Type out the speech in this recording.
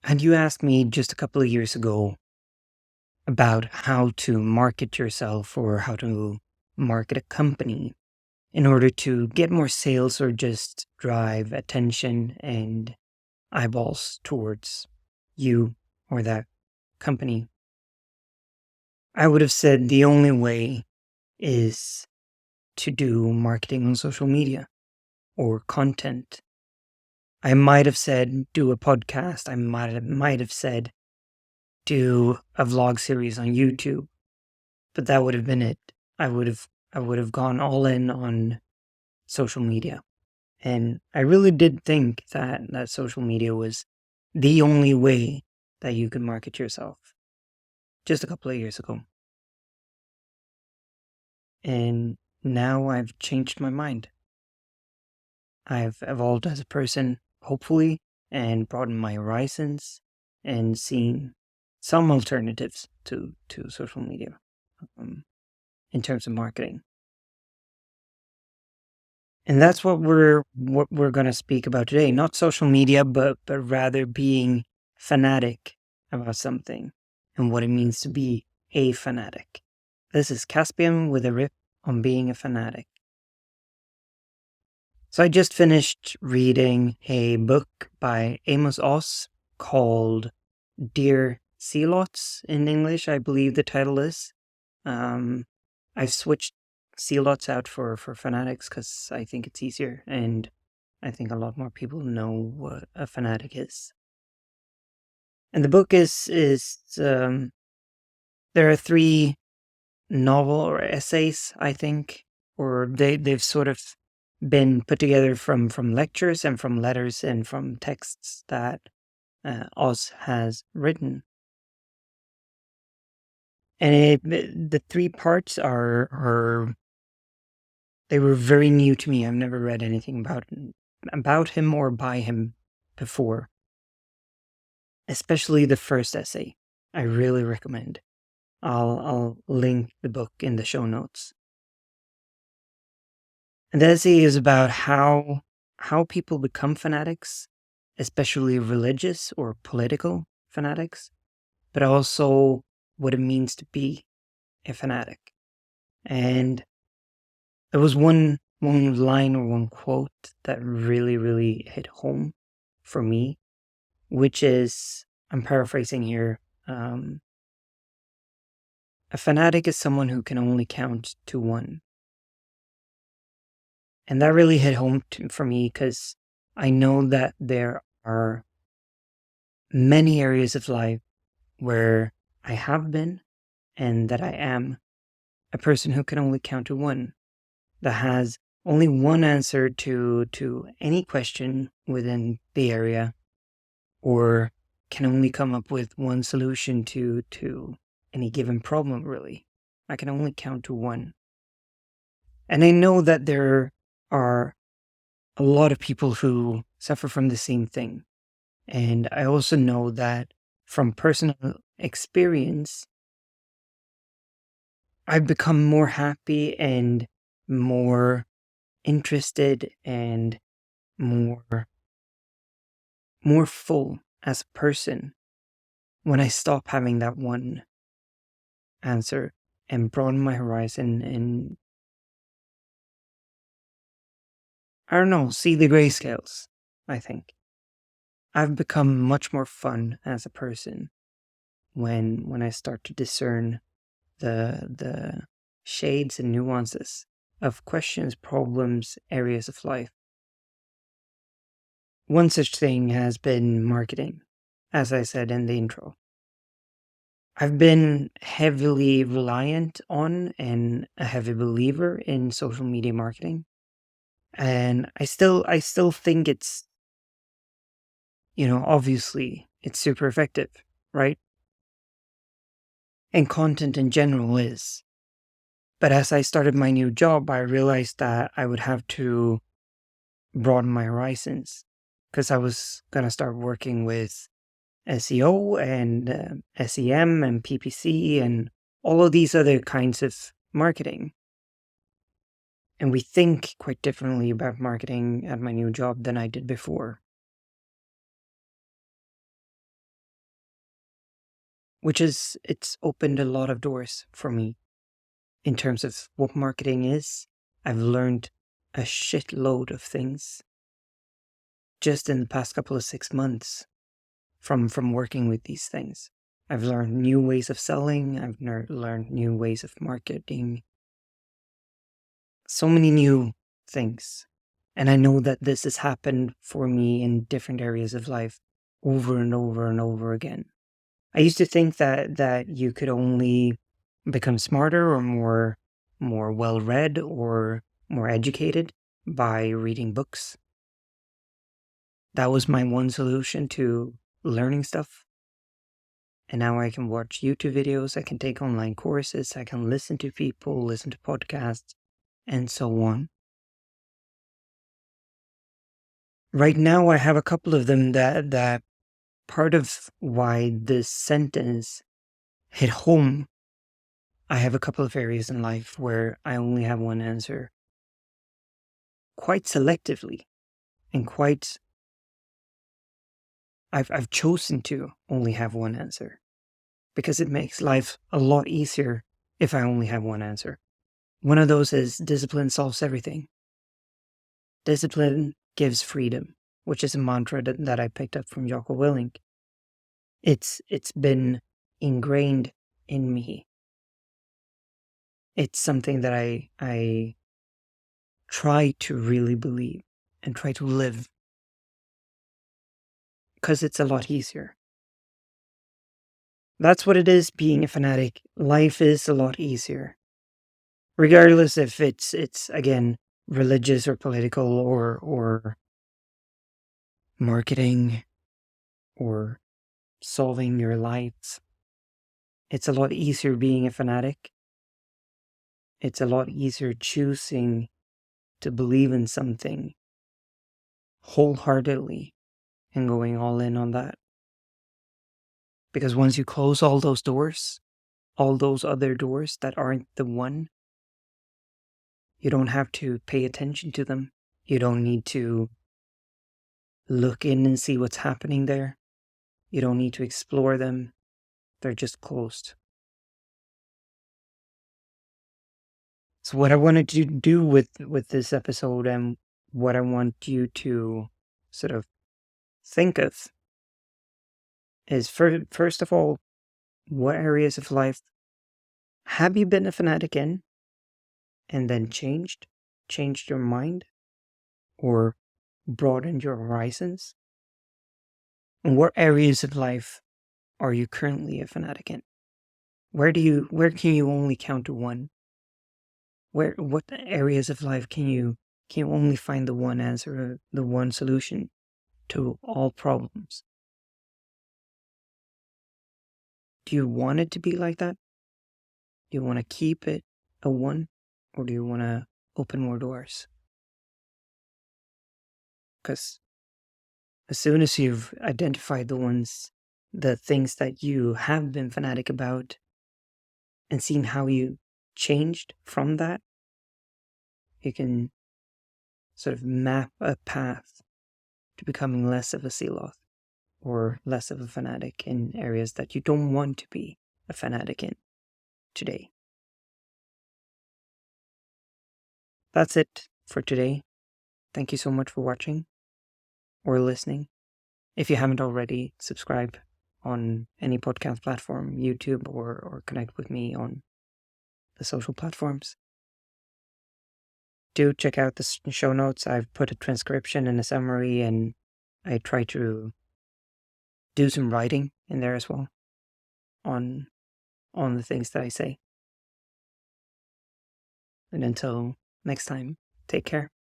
Had you asked me just a couple of years ago about how to market yourself or how to market a company in order to get more sales or just drive attention and eyeballs towards you or that company, I would have said the only way is to do marketing on social media or content. I might have said do a podcast. I might have said do a vlog series on YouTube, but that would have been it. I would have gone all in on social media. And I really did think that social media was the only way that you could market yourself just a couple of years ago. And now I've changed my mind. I've evolved as a person, hopefully, and broadened my horizons and seen some alternatives to social media um, in terms of marketing. And that's what we're going to speak about today. Not social media, but rather being fanatic about something and what it means to be a fanatic. This is Caspian with a riff on being a fanatic. So I just finished reading a book by Amos Oz called Dear Sea Lots in English, I believe the title is. I've switched Sea Lots out for fanatics because I think it's easier and I think a lot more people know what a fanatic is. And the book is there are 3 novel or essays, I think, or they've sort of been put together from lectures and from letters and from texts that Oz has written. And the 3 parts are they were very new to me. I've never read anything about him or by him before. Especially the first essay. I really recommend. I'll link the book in the show notes. And the essay is about how people become fanatics, especially religious or political fanatics, but also what it means to be a fanatic. And there was one line or one quote that really hit home for me, which is, I'm paraphrasing here, a fanatic is someone who can only count to 1. And that really hit home for me because I know that there are many areas of life where I have been and that I am a person who can only count to 1, that has only one answer to any question within the area, or can only come up with one solution to any given problem, really. I can only count to 1. And I know that there are a lot of people who suffer from the same thing. And I also know that from personal experience, I've become more happy and more interested and more full as a person when I stop having that one answer and broaden my horizon and, I don't know, see the grayscales, I think. I've become much more fun as a person when I start to discern the shades and nuances of questions, problems, areas of life. One such thing has been marketing, as I said in the intro. I've been heavily reliant on and a heavy believer in social media marketing. And I still think it's, obviously it's super effective, right? And content in general is. But as I started my new job, I realized that I would have to broaden my horizons because I was going to start working with SEO and SEM and PPC and all of these other kinds of marketing. And we think quite differently about marketing at my new job than I did before. it's opened a lot of doors for me in terms of what marketing is. I've learned a shitload of things just in the past couple of 6 months from working with these things. I've learned new ways of selling. I've learned new ways of marketing. So many new things. And I know that this has happened for me in different areas of life over and over and over again. I used to think that you could only become smarter or more well-read or more educated by reading books. That was my one solution to learning stuff. And now I can watch YouTube videos, I can take online courses, I can listen to people, listen to podcasts, and so on. Right now, I have a couple of them that part of why this sentence hit home. I have a couple of areas in life where I only have one answer, quite selectively, and I've chosen to only have one answer because it makes life a lot easier if I only have one answer. One of those is discipline solves everything. Discipline gives freedom, which is a mantra that I picked up from Jocko Willink. It's been ingrained in me. It's something that I try to really believe and try to live because it's a lot easier. That's what it is being a fanatic. Life is a lot easier. Regardless if it's again religious or political or marketing or solving your life. It's a lot easier being a fanatic. It's a lot easier choosing to believe in something wholeheartedly and going all in on that. Because once you close all those doors, all those other doors that aren't the one, you don't have to pay attention to them. You don't need to look in and see what's happening there. You don't need to explore them. They're just closed. So what I wanted to do with this episode and what I want you to sort of think of is first of all, what areas of life have you been a fanatic in and then changed your mind or broadened your horizons? And what areas of life are you currently a fanatic in? Where can you only count to one? What areas of life can you only find the one answer, the one solution to all problems? Do you want it to be like that? Do you want to keep it a one, or do you want to open more doors? Because as soon as you've identified the things that you have been fanatic about, and seen how you changed from that, you can sort of map a path to becoming less of a Seloth or less of a fanatic in areas that you don't want to be a fanatic in today. That's it for today. Thank you so much for watching or listening. If you haven't already, subscribe on any podcast platform, YouTube, or connect with me on the social platforms. Do check out the show notes. I've put a transcription and a summary, and I try to do some writing in there as well on the things that I say. And until next time, take care.